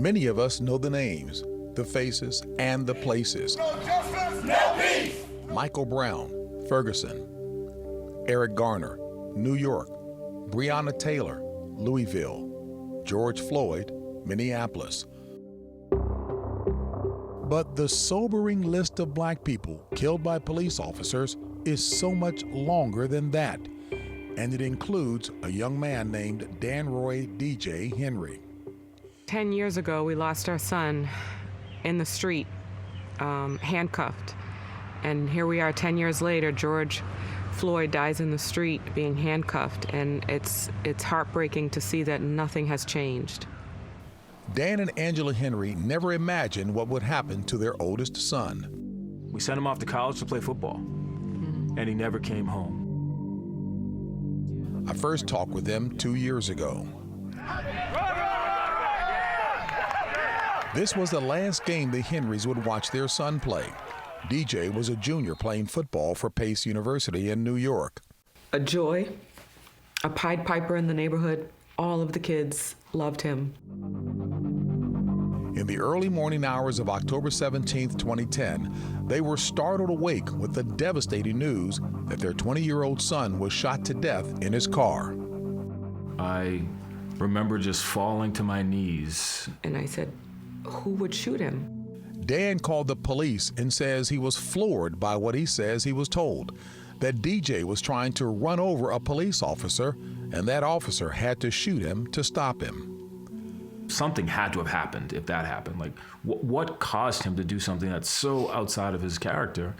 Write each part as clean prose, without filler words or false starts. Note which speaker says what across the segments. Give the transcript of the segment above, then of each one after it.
Speaker 1: Many of us know the names, the faces, and the places.
Speaker 2: No justice, no peace.
Speaker 1: Michael Brown, Ferguson. Eric Garner, New York. Breonna Taylor, Louisville. George Floyd, Minneapolis. But the sobering list of black people killed by police officers is so much longer than that, and it includes a young man named Danroy DJ Henry.
Speaker 3: 10 years ago, we lost our son in the street, handcuffed. And here we are 10 years later, George Floyd dies in the street being handcuffed, and it's heartbreaking to see that nothing has changed.
Speaker 1: Dan and Angella Henry never imagined what would happen to their oldest son.
Speaker 4: We sent him off to college to play football, and he never came home.
Speaker 1: I first talked with them 2 years ago. This was the last game the Henrys would watch their son play. DJ was a junior playing football for Pace University in New York.
Speaker 3: A joy, a Pied Piper in the neighborhood. All of the kids loved him.
Speaker 1: In the early morning hours of October 17, 2010, they were startled awake with the devastating news that their 20-year-old son was shot to death in his car.
Speaker 4: I remember just falling to my knees.
Speaker 3: And I said, who would shoot him?
Speaker 1: Dan called the police and says he was floored by what he says he was told, that DJ was trying to run over a police officer, and that officer had to shoot him to stop him.
Speaker 4: Something had to have happened if that happened. Like, what caused him to do something that's so outside of his character?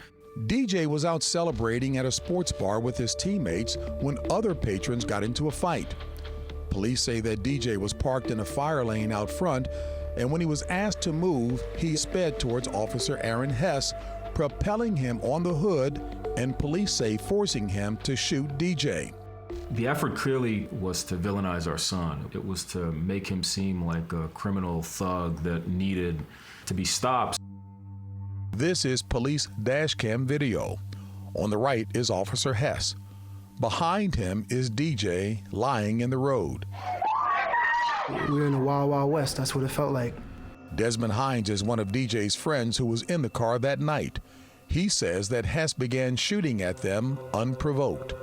Speaker 1: DJ was out celebrating at a sports bar with his teammates when other patrons got into a fight. Police say that DJ was parked in a fire lane out front, and when he was asked to move, he sped towards Officer Aaron Hess, propelling him on the hood, and police say forcing him to shoot DJ.
Speaker 4: The effort clearly was to villainize our son. It was to make him seem like a criminal thug that needed to be stopped.
Speaker 1: This is police dashcam video. On the right is Officer Hess. Behind him is DJ lying in the road.
Speaker 5: We were in the Wild Wild West, that's what it felt like.
Speaker 1: Desmond Hines is one of DJ's friends who was in the car that night. He says that Hess began shooting at them unprovoked.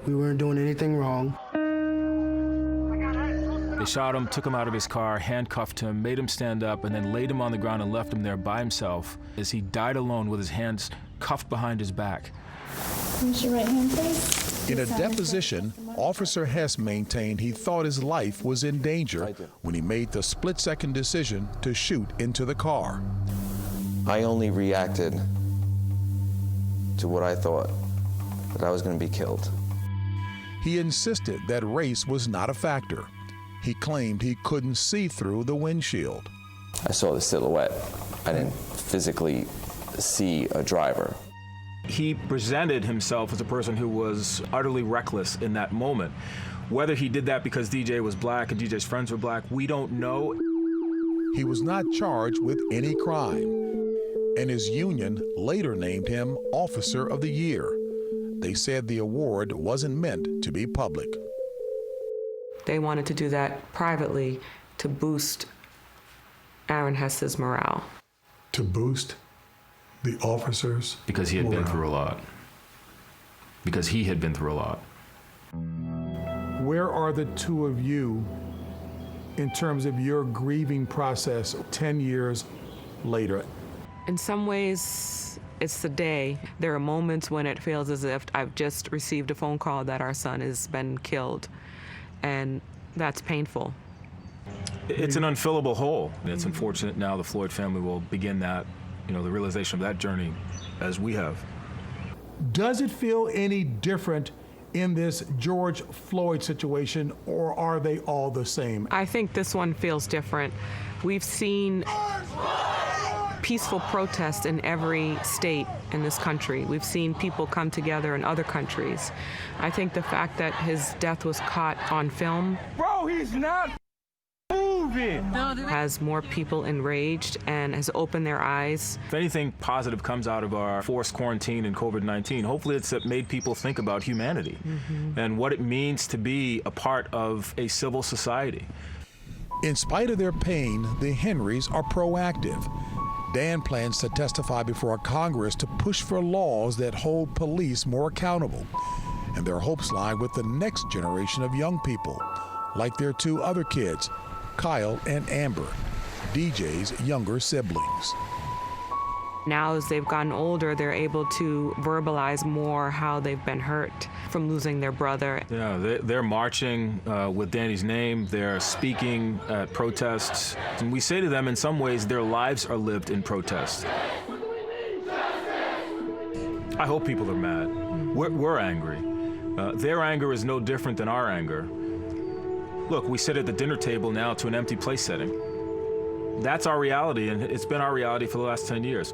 Speaker 5: We weren't doing anything wrong.
Speaker 4: They shot him, took him out of his car, handcuffed him, made him stand up, and then laid him on the ground and left him there by himself as he died alone with his hands cuffed behind his back.
Speaker 6: Raise your right hand, please.
Speaker 1: In a deposition, Officer Hess maintained he thought his life was in danger when he made the split-second decision to shoot into the car.
Speaker 7: I only reacted to what I thought, that I was going to be killed.
Speaker 1: He insisted that race was not a factor. He claimed he couldn't see through the windshield.
Speaker 7: I saw the silhouette. I didn't physically see a driver.
Speaker 4: He presented himself as a person who was utterly reckless in that moment. Whether he did that because DJ was black and DJ's friends were black, we don't know.
Speaker 1: He was not charged with any crime, and his union later named him Officer of the Year. They said the award wasn't meant to be public.
Speaker 3: They wanted to do that privately to boost Aaron Hess's morale.
Speaker 8: To boost the officers?
Speaker 4: Because he had been through a lot. Because he had been through a lot.
Speaker 8: Where are the two of you in terms of your grieving process 10 years later?
Speaker 3: In some ways, it's the day. There are moments when it feels as if I've just received a phone call that our son has been killed, and that's painful.
Speaker 4: It's an unfillable hole. It's unfortunate now the Floyd family will begin that, the realization of that journey as we have.
Speaker 8: Does it feel any different in this George Floyd situation, or are they all the same?
Speaker 3: I think this one feels different. We've seen peaceful protests in every state in this country. We've seen people come together in other countries. I think the fact that his death was caught on film
Speaker 2: He's not moving.
Speaker 3: has more people enraged and has opened their eyes.
Speaker 4: If anything positive comes out of our forced quarantine and COVID-19, hopefully it's made people think about humanity and what it means to be a part of a civil society.
Speaker 1: In spite of their pain, the Henrys are proactive. Dan plans to testify before Congress to push for laws that hold police more accountable. And their hopes lie with the next generation of young people, like their two other kids, Kyle and Amber, DJ's younger siblings.
Speaker 3: Now, as they've gotten older, they're able to verbalize more how they've been hurt from losing their brother.
Speaker 4: Yeah, they're marching with Danny's name. They're speaking at protests. And we say to them, in some ways, their lives are lived in protest. I hope people are mad. We're angry. Their anger is no different than our anger. Look, we sit at the dinner table now to an empty place setting. That's our reality, and it's been our reality for the last 10 years.